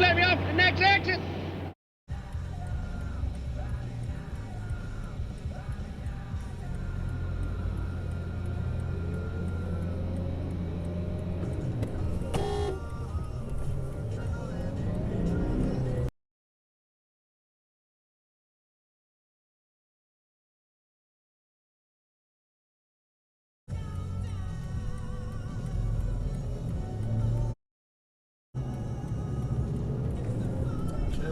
let me off at the next exit.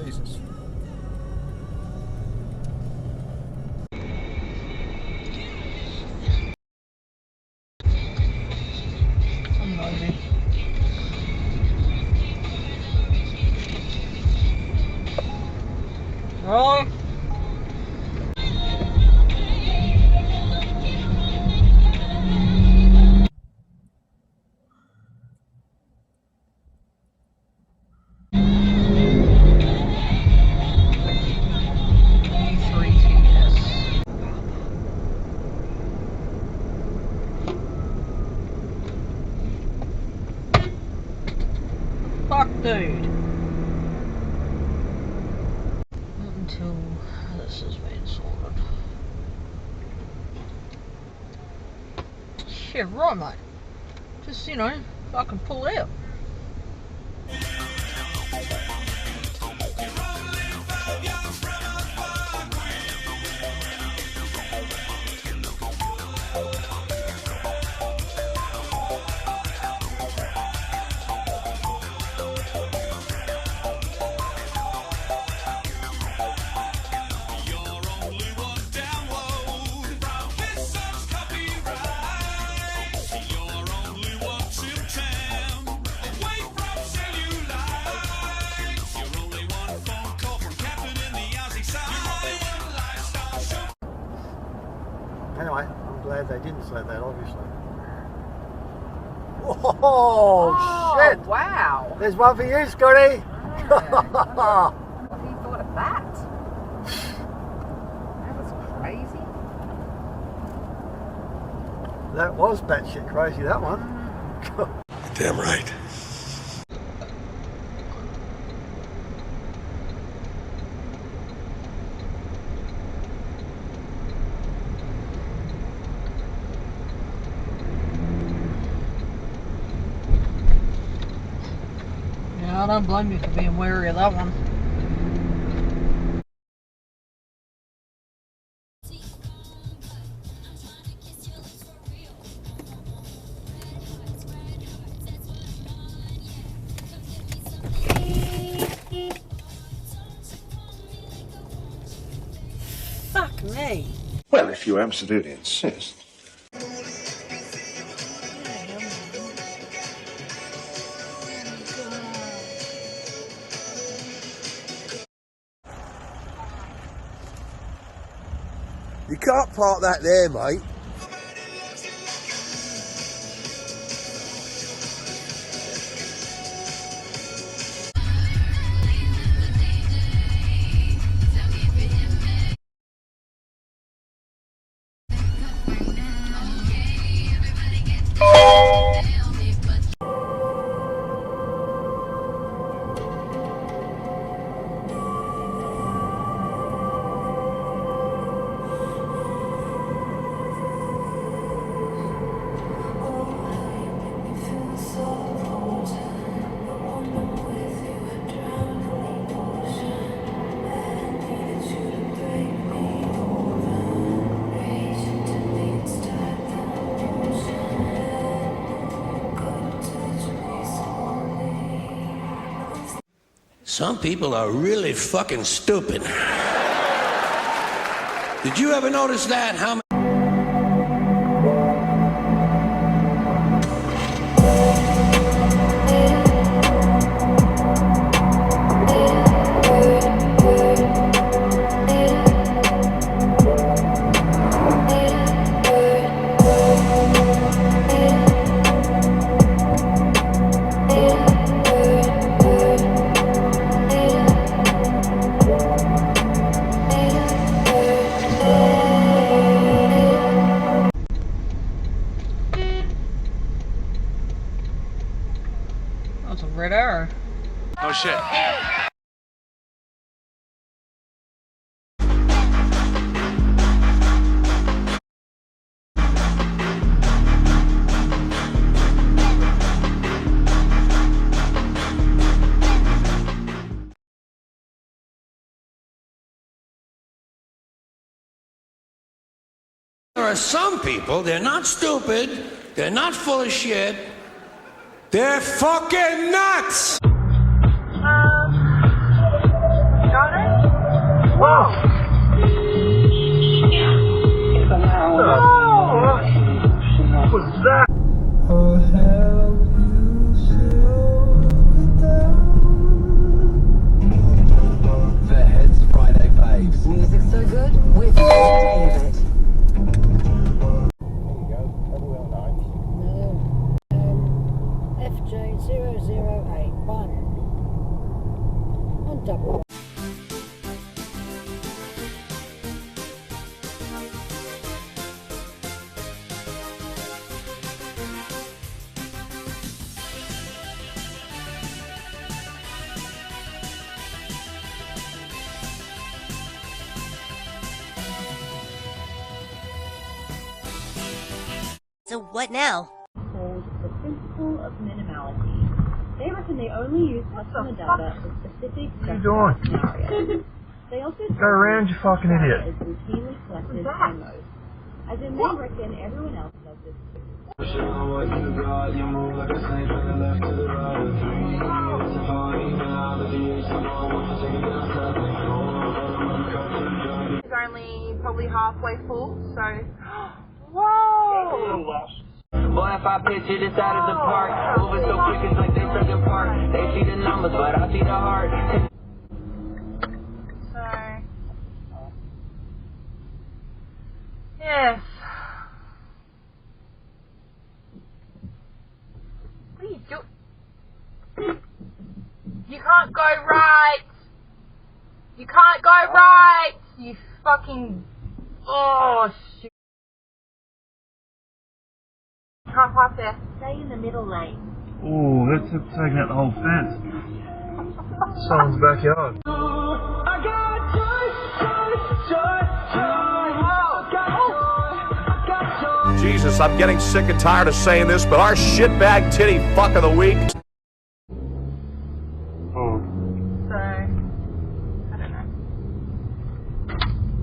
Jesus. I'm nosy. Oh. Fuck, dude. Not until this has been sorted. Yeah, right, mate. Just, you know, fucking pull out. Anyway, I'm glad they didn't say that, obviously. Oh, shit! Wow! There's one for you, Scotty! What have you thought of that? That was crazy. That was batshit crazy, that one. Damn right. Yeah, I don't blame you for being wary of that one. Fuck me. Well, if you absolutely insist. You can't park that there, mate. Some people are really fucking stupid. Did you ever notice that? How many are some people, they're not stupid, they're not full of shit, they're fucking nuts! What's that? The Heads Friday Faves. Music so good, we're tired of it. FJ0081 on double. So what now? Called the principle of minimality. They reckon they only use customer data for specific doing? scenarios. They also Go around, you fucking idiot. is routinely collected by most. As in, they reckon everyone else does this. It's only probably halfway full, so. Whoa! Boy, if I picture this out of the park, moving so quick it's like they stuck in park. They see the numbers, but I see the heart. So. Yes. What are you doing? You can't go right! You can't go right! You fucking. Oh, shit. Can't park there. Stay in the middle lane. Ooh, that's taking out the whole fence. Someone's backyard. Jesus, I'm getting sick and tired of saying this, but our shitbag titty fuck of the week. So. I don't know.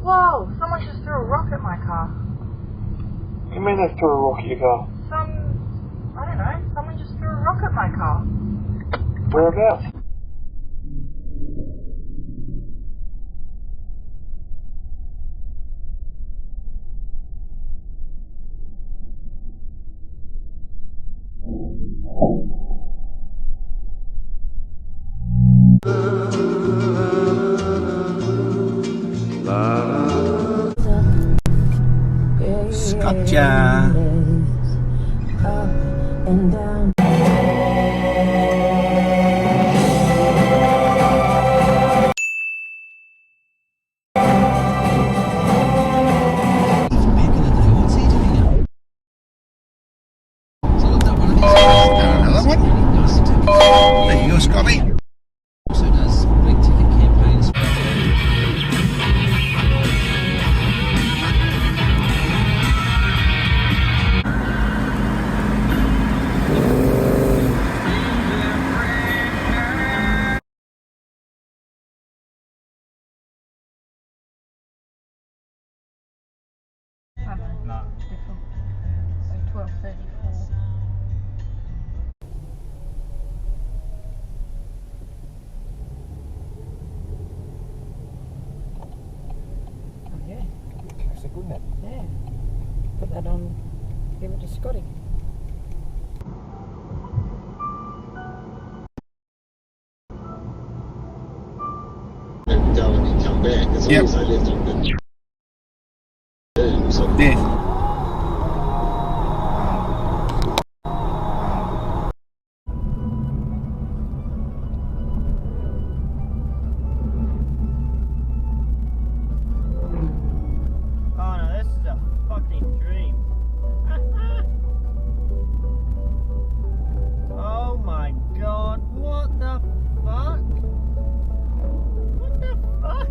Whoa! Someone just threw a rock at my car. What do you mean they threw a rock at your car? I don't know, someone just threw a rock at my car. Whereabouts? Gotcha. And down. What's he doing now? So look at one of these guys. Another one? Nice to take. There you go, Scotty. Also does big ticket campaigns. No. Different. So 1234. Oh yeah. Classic, wouldn't it? Yeah. Put that on, give it to Scotty. And go and then come back as long as I left on the so Yes. Oh no, this is a fucking dream. Oh my god, what the fuck? What the fuck?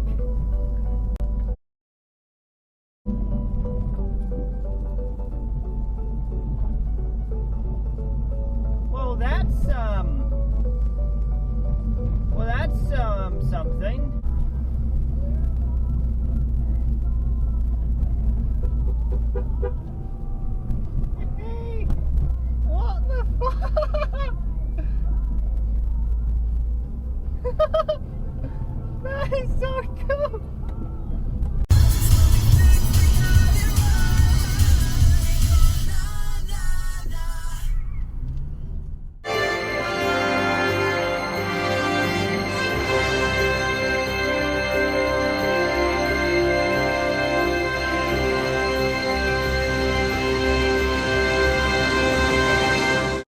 That is so cool.